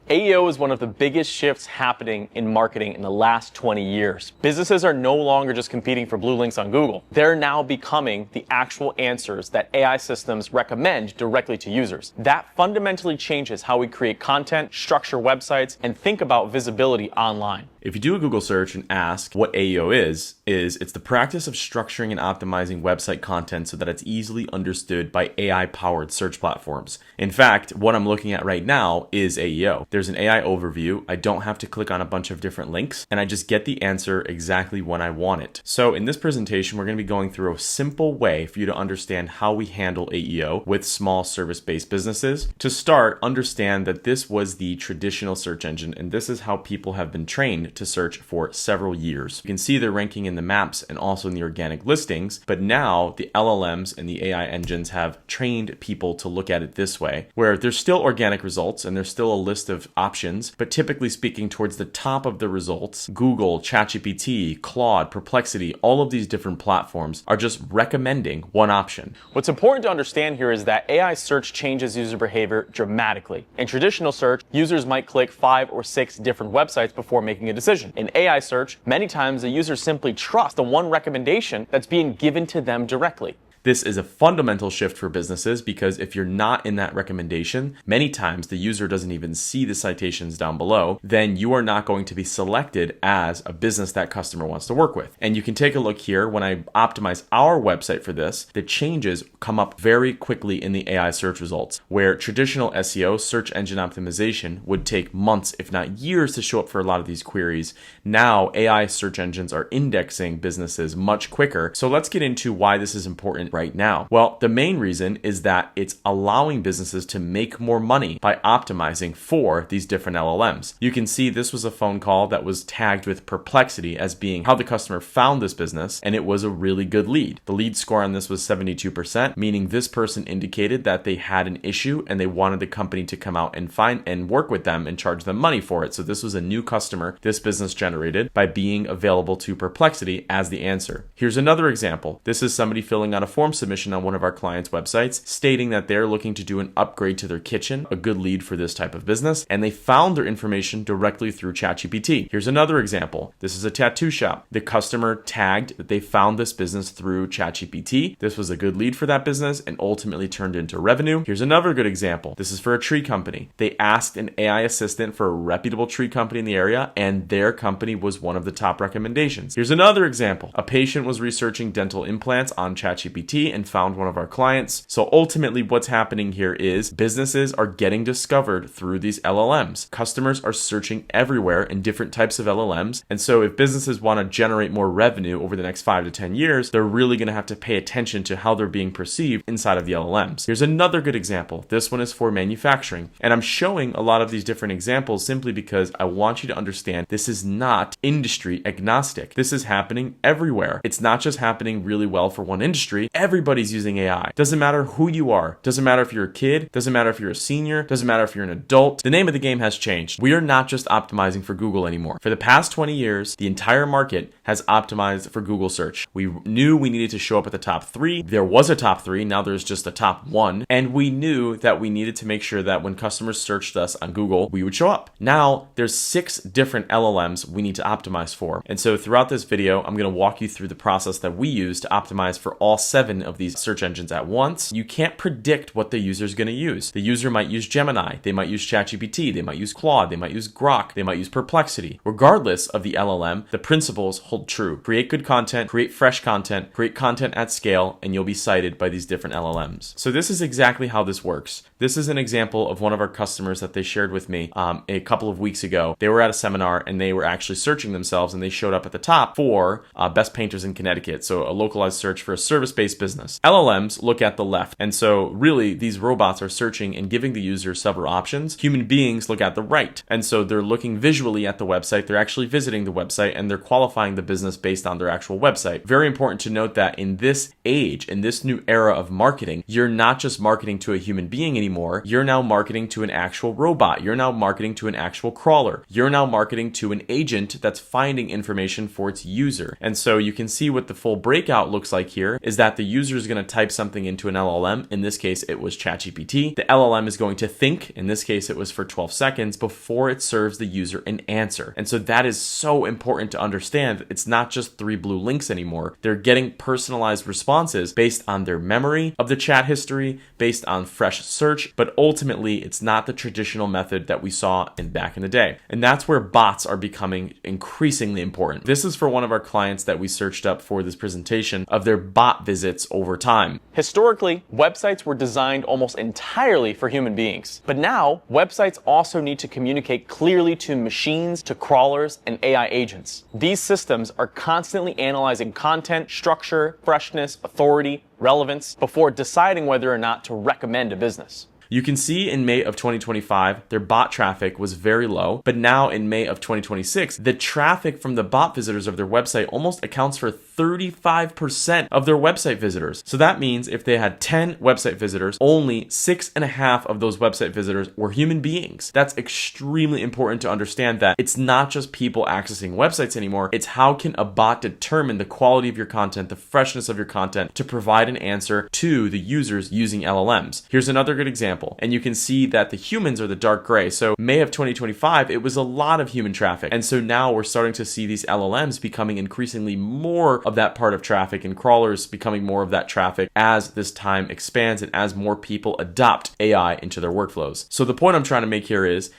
AEO is one of the biggest shifts happening in marketing in the last 20 years. Businesses are no longer just competing for blue links on Google. They're now becoming the actual answers that AI systems recommend directly to users. That fundamentally changes how we create content, structure websites, and think about visibility online. If you do a Google search and ask what AEO is it's the practice of structuring and optimizing website content so that it's easily understood by AI-powered search platforms. In fact, what I'm looking at right now is AEO. There's an AI overview. I don't have to click on a bunch of different links, and I just get the answer exactly when I want it. So in this presentation, we're going to be going through a simple way for you to understand how we handle AEO with small service-based businesses. To start, understand that this was the traditional search engine, and this is how people have been trained to search for several years. You can see their ranking in the maps and also in the organic listings, but now the LLMs and the AI engines have trained people to look at it this way, where there's still organic results and there's still a list of options, but typically speaking, towards the top of the results, Google, ChatGPT, Claude, Perplexity, all of these different platforms are just recommending one option. What's important to understand here is that AI search changes user behavior dramatically. In traditional search, users might click 5 or 6 different websites before making a decision. In AI search, many times the user simply trusts the one recommendation that's being given to them directly. This is a fundamental shift for businesses because if you're not in that recommendation, many times the user doesn't even see the citations down below, then you are not going to be selected as a business that customer wants to work with. And you can take a look here when I optimize our website for this, the changes come up very quickly in the AI search results, where traditional SEO, search engine optimization, would take months, if not years, to show up for a lot of these queries. Now, AI search engines are indexing businesses much quicker. So let's get into why this is important right now. Well, the main reason is that it's allowing businesses to make more money by optimizing for these different LLMs. You can see this was a phone call that was tagged with Perplexity as being how the customer found this business, and it was a really good lead. The lead score on this was 72%, meaning this person indicated that they had an issue and they wanted the company to come out and find and work with them and charge them money for it. So this was a new customer this business generated by being available to Perplexity as the answer. Here's another example. This is somebody filling out a form submission on one of our clients' websites stating that they're looking to do an upgrade to their kitchen, a good lead for this type of business, and they found their information directly through ChatGPT. Here's another example. This is a tattoo shop. The customer tagged that they found this business through ChatGPT. This was a good lead for that business and ultimately turned into revenue. Here's another good example. This is for a tree company. They asked an AI assistant for a reputable tree company in the area, and their company was one of the top recommendations. Here's another example. A patient was researching dental implants on ChatGPT and found one of our clients. So ultimately what's happening here is businesses are getting discovered through these LLMs. Customers are searching everywhere in different types of LLMs. And so if businesses want to generate more revenue over the next 5 to 10 years, they're really going to have to pay attention to how they're being perceived inside of the LLMs. Here's another good example. This one is for manufacturing. And I'm showing a lot of these different examples simply because I want you to understand this is not industry agnostic. This is happening everywhere. It's not just happening really well for one industry. Everybody's using AI. Doesn't matter who you are. Doesn't matter if you're a kid. Doesn't matter if you're a senior. Doesn't matter if you're an adult. The name of the game has changed. We are not just optimizing for Google anymore. For the past 20 years, the entire market has optimized for Google search. We knew we needed to show up at the top 3. There was a top 3. Now there's just a top 1. And we knew that we needed to make sure that when customers searched us on Google, we would show up. Now there's 6 different LLMs we need to optimize for. And so throughout this video, I'm going to walk you through the process that we use to optimize for all 7 of these search engines at once. You can't predict what the user is going to use. The user might use Gemini, they might use ChatGPT, they might use Claude, they might use Grok, they might use Perplexity. Regardless of the LLM, the principles hold true. Create good content, create fresh content, create content at scale, and you'll be cited by these different LLMs. So this is exactly how this works. This is an example of one of our customers that they shared with me a couple of weeks ago. They were at a seminar and they were actually searching themselves, and they showed up at the top for best painters in Connecticut. So a localized search for a service-based business. LLMs look at the left. And so really these robots are searching and giving the user several options. Human beings look at the right. And so they're looking visually at the website. They're actually visiting the website and they're qualifying the business based on their actual website. Very important to note that in this age, in this new era of marketing, you're not just marketing to a human being anymore. You're now marketing to an actual robot. You're now marketing to an actual crawler. You're now marketing to an agent that's finding information for its user. And so you can see what the full breakout looks like here is that the user is going to type something into an LLM. In this case, it was ChatGPT. The LLM is going to think, in this case, it was for 12 seconds before it serves the user an answer. And so that is so important to understand. It's not just 3 blue links anymore. They're getting personalized responses based on their memory of the chat history, based on fresh search, but ultimately it's not the traditional method that we saw back in the day. And that's where bots are becoming increasingly important. This is for one of our clients that we searched up for this presentation of their bot visits over time. Historically, websites were designed almost entirely for human beings. But now, websites also need to communicate clearly to machines, to crawlers, and AI agents. These systems are constantly analyzing content, structure, freshness, authority, relevance, before deciding whether or not to recommend a business. You can see in May of 2025, their bot traffic was very low, but now in May of 2026, the traffic from the bot visitors of their website almost accounts for 35% of their website visitors. So that means if they had 10 website visitors, only 6.5 of those website visitors were human beings. That's extremely important to understand that it's not just people accessing websites anymore. It's how can a bot determine the quality of your content, the freshness of your content to provide an answer to the users using LLMs. Here's another good example. And you can see that the humans are the dark gray. So May of 2025, it was a lot of human traffic. And so now we're starting to see these LLMs becoming increasingly more of that part of traffic and crawlers becoming more of that traffic as this time expands and as more people adopt AI into their workflows. So the point I'm trying to make here is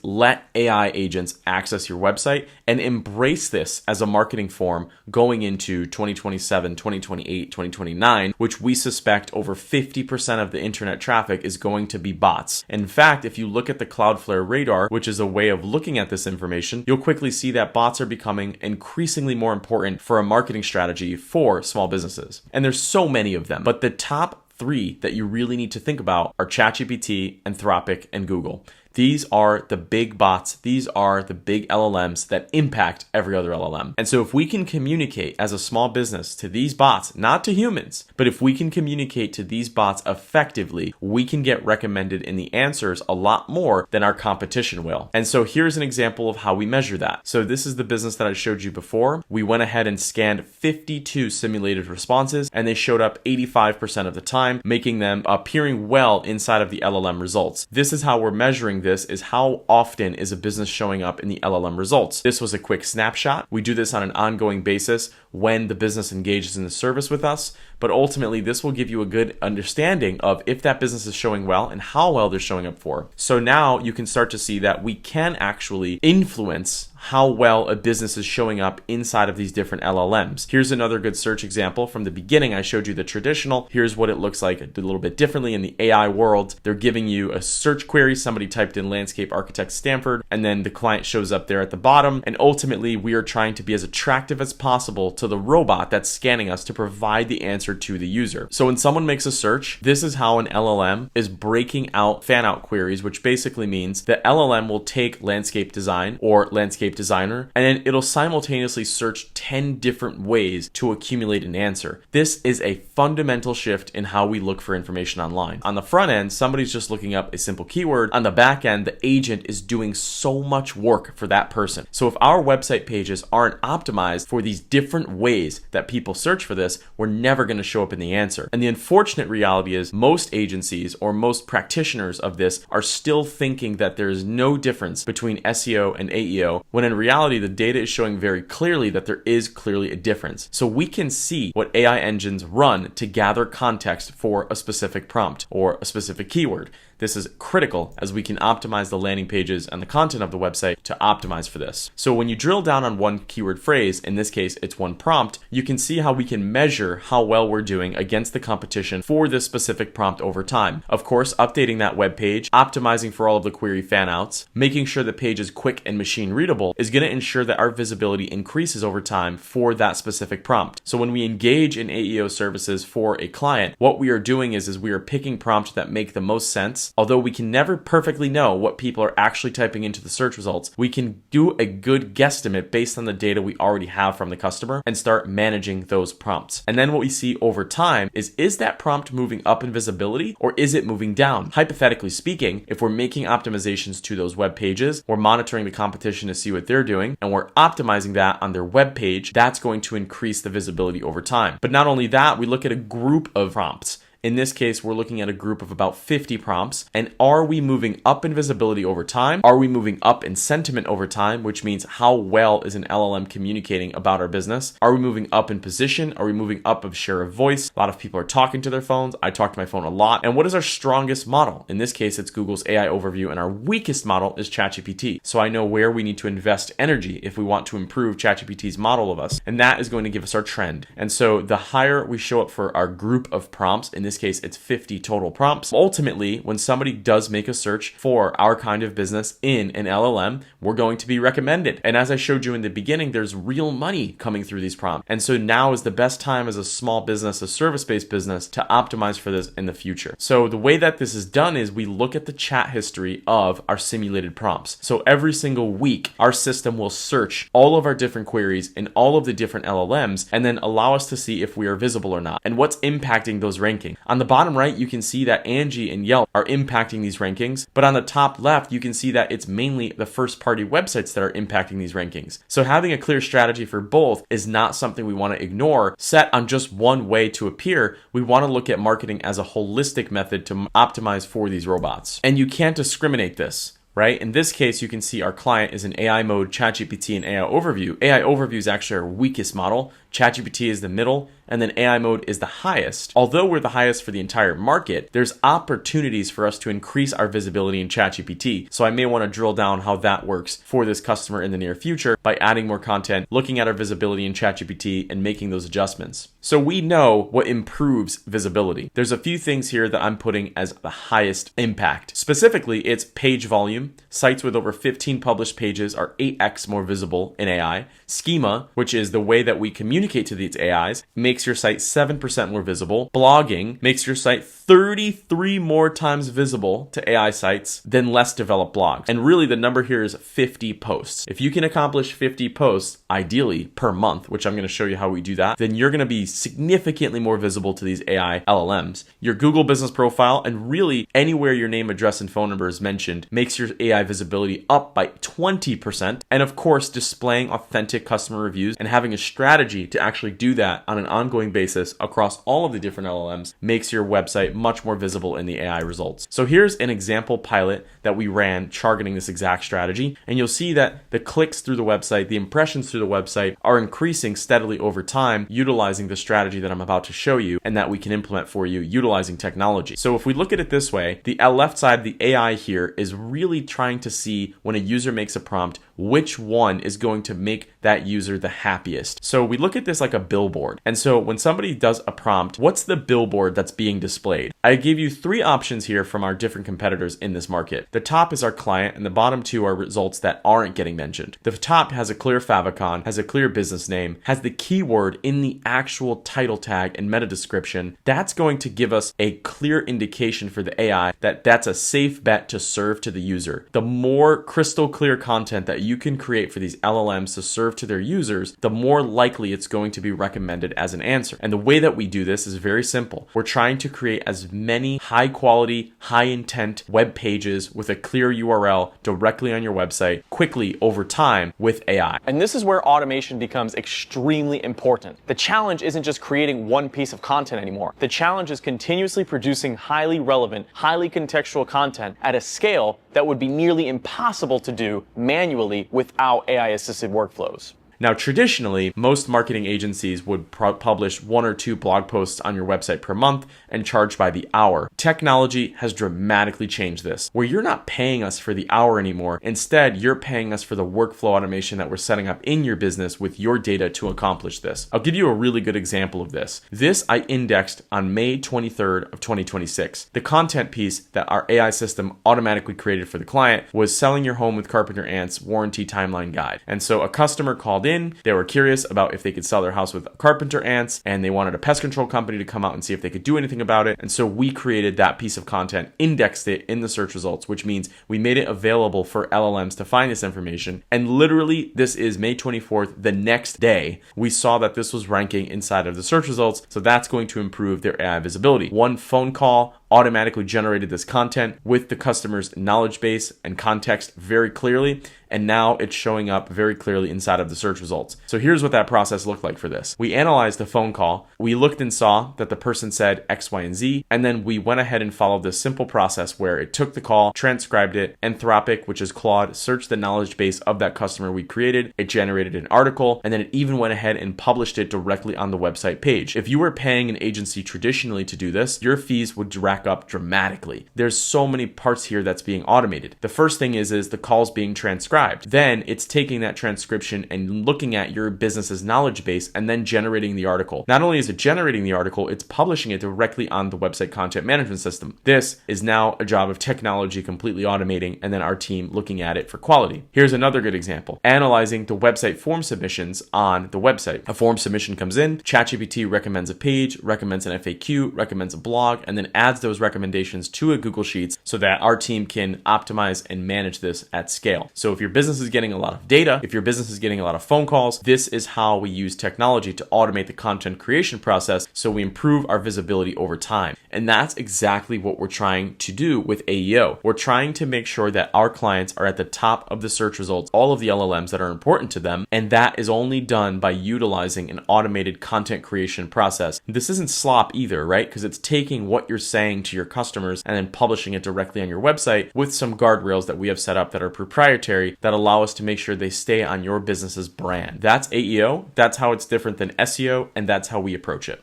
let AI agents access your website and embrace this as a marketing form going into 2027, 2028, 2029, which we suspect over 50% of the internet traffic is going to be bots. In fact, if you look at the Cloudflare radar, which is a way of looking at this information, you'll quickly see that bots are becoming increasingly more important for a marketing strategy for small businesses. And there's so many of them, but the top 3 that you really need to think about are ChatGPT, Anthropic, and Google. These are the big bots. These are the big LLMs that impact every other LLM. And so if we can communicate as a small business to these bots, not to humans, but if we can communicate to these bots effectively, we can get recommended in the answers a lot more than our competition will. And so here's an example of how we measure that. So this is the business that I showed you before. We went ahead and scanned 52 simulated responses, and they showed up 85% of the time, making them appearing well inside of the LLM results. This is how we're measuring this, is how often is a business showing up in the LLM results. This was a quick snapshot. We do this on an ongoing basis when the business engages in the service with us, but ultimately this will give you a good understanding of if that business is showing well and how well they're showing up for. So now you can start to see that we can actually influence how well a business is showing up inside of these different LLMs. Here's another good search example. From the beginning, I showed you the traditional. Here's what it looks like a little bit differently in the AI world. They're giving you a search query. Somebody typed in landscape architect Stanford, and then the client shows up there at the bottom. And ultimately, we are trying to be as attractive as possible to the robot that's scanning us to provide the answer to the user. So when someone makes a search, this is how an LLM is breaking out fan out queries, which basically means the LLM will take landscape design or landscape designer, and then it'll simultaneously search 10 different ways to accumulate an answer. This is a fundamental shift in how we look for information online. On the front end, somebody's just looking up a simple keyword. On the back end, the agent is doing so much work for that person. So if our website pages aren't optimized for these different ways that people search for this, we're never going to show up in the answer. And the unfortunate reality is most agencies or most practitioners of this are still thinking that there is no difference between SEO and AEO, when in reality, the data is showing very clearly that there is clearly a difference. So we can see what AI engines run to gather context for a specific prompt or a specific keyword. This is critical as we can optimize the landing pages and the content of the website to optimize for this. So when you drill down on one keyword phrase, in this case, it's one prompt, you can see how we can measure how well we're doing against the competition for this specific prompt over time. Of course, updating that web page, optimizing for all of the query fan outs, making sure the page is quick and machine readable is going to ensure that our visibility increases over time for that specific prompt. So when we engage in AEO services for a client, what we are doing is we are picking prompts that make the most sense business. Although we can never perfectly know what people are actually typing into the search results, we can do a good guesstimate based on the data we already have from the customer and start managing those prompts. And then what we see over time is that prompt moving up in visibility or is it moving down? Hypothetically speaking, if we're making optimizations to those web pages, we're monitoring the competition to see what they're doing, and we're optimizing that on their web page, that's going to increase the visibility over time. But not only that, we look at a group of prompts. In this case, we're looking at a group of about 50 prompts. And are we moving up in visibility over time? Are we moving up in sentiment over time, which means how well is an LLM communicating about our business? Are we moving up in position? Are we moving up of share of voice? A lot of people are talking to their phones. I talk to my phone a lot. And what is our strongest model? In this case, it's Google's AI overview, and our weakest model is ChatGPT. So I know where we need to invest energy if we want to improve ChatGPT's model of us. And that is going to give us our trend. And so the higher we show up for our group of prompts, in this case, it's 50 total prompts. Ultimately, when somebody does make a search for our kind of business in an LLM, we're going to be recommended. And as I showed you in the beginning, there's real money coming through these prompts. And so now is the best time as a small business, a service-based business, to optimize for this in the future. So the way that this is done is we look at the chat history of our simulated prompts. So every single week, our system will search all of our different queries in all of the different LLMs and then allow us to see if we are visible or not and what's impacting those rankings. On the bottom right, you can see that Angie and Yelp are impacting these rankings, but on the top left, you can see that it's mainly the first-party websites that are impacting these rankings. So having a clear strategy for both is not something we want to ignore, set on just one way to appear. We want to look at marketing as a holistic method to optimize for these robots. And you can't discriminate this. Right? In this case, you can see our client is in AI mode, ChatGPT and AI overview. AI overview is actually our weakest model. ChatGPT is the middle, and then AI mode is the highest. Although we're the highest for the entire market, there's opportunities for us to increase our visibility in ChatGPT. So I may want to drill down how that works for this customer in the near future by adding more content, looking at our visibility in ChatGPT and making those adjustments. So we know what improves visibility. There's a few things here that I'm putting as the highest impact. Specifically, it's page volume. Sites with over 15 published pages are 8x more visible in AI. Schema, which is the way that we communicate to these AIs, makes your site 7% more visible. Blogging makes your site 33 more times visible to AI sites than less developed blogs. And really the number here is 50 posts. If you can accomplish 50 posts, ideally per month, which I'm going to show you how we do that, then you're going to be significantly more visible to these AI LLMs. Your Google business profile and really anywhere your name, address, and phone number is mentioned makes your AI visibility up by 20%. And of course, displaying authentic customer reviews and having a strategy to actually do that on an ongoing basis across all of the different LLMs makes your website much more visible in the AI results. So here's an example pilot that we ran targeting this exact strategy. And you'll see that the clicks through the website, the impressions through the website are increasing steadily over time, utilizing the strategy that I'm about to show you and that we can implement for you utilizing technology. So if we look at it this way, the left side, the AI here is really trying to see when a user makes a prompt, which one is going to make that user the happiest. So we look at this like a billboard. And so when somebody does a prompt, what's the billboard that's being displayed? I gave you three options here from our different competitors in this market. The top is our client and the bottom two are results that aren't getting mentioned. The top has a clear favicon, has a clear business name, has the keyword in the actual title tag and meta description. That's going to give us a clear indication for the AI that that's a safe bet to serve to the user. The more crystal clear content that you can create for these LLMs to serve to their users, the more likely it's going to be recommended as an answer. And the way that we do this is very simple. We're trying to create as many high quality, high intent web pages with a clear URL directly on your website quickly over time with AI. And this is where automation becomes extremely important. The challenge isn't just creating one piece of content anymore. The challenge is continuously producing highly relevant, highly contextual content at a scale that would be nearly impossible to do manually without AI-assisted workflows. Now, traditionally, most marketing agencies would publish 1 or 2 blog posts on your website per month and charge by the hour. Technology has dramatically changed this, where you're not paying us for the hour anymore. Instead, you're paying us for the workflow automation that we're setting up in your business with your data to accomplish this. I'll give you a really good example of this. This I indexed on May 23rd of 2026. The content piece that our AI system automatically created for the client was selling your home with carpenter ants warranty timeline guide. And so a customer called called in. They were curious about if they could sell their house with carpenter ants, and they wanted a pest control company to come out and see if they could do anything about it. And so we created that piece of content, indexed it in the search results, which means we made it available for LLMs to find this information. And literally, this is May 24th, the next day, we saw that this was ranking inside of the search results. So that's going to improve their AI visibility. One phone call automatically generated this content with the customer's knowledge base and context very clearly, and now it's showing up very clearly inside of the search results. So here's what that process looked like for this. We analyzed the phone call, we looked and saw that the person said X, Y, and Z, and then we went ahead and followed this simple process where it took the call, transcribed it, Anthropic, which is Claude, searched the knowledge base of that customer we created, it generated an article, and then it even went ahead and published it directly on the website page. If you were paying an agency traditionally to do this, your fees would rack up dramatically. There's so many parts here that's being automated. The first thing is the call's being transcribed. Then it's taking that transcription and looking at your business's knowledge base and then generating the article. Not only is it generating the article, it's publishing it directly on the website content management system. This is now a job of technology completely automating, and then our team looking at it for quality. Here's another good example. Analyzing the website form submissions on the website. A form submission comes in, ChatGPT recommends a page, recommends an FAQ, recommends a blog, and then adds those recommendations to a Google Sheets so that our team can optimize and manage this at scale. So if your business is getting a lot of data, if your business is getting a lot of phone calls, this is how we use technology to automate the content creation process so we improve our visibility over time. And that's exactly what we're trying to do with AEO. We're trying to make sure that our clients are at the top of the search results, all of the LLMs that are important to them, and that is only done by utilizing an automated content creation process. This isn't slop either, right? Because it's taking what you're saying to your customers and then publishing it directly on your website with some guardrails that we have set up that are proprietary that allow us to make sure they stay on your business's brand. That's AEO. That's how it's different than SEO, and that's how we approach it.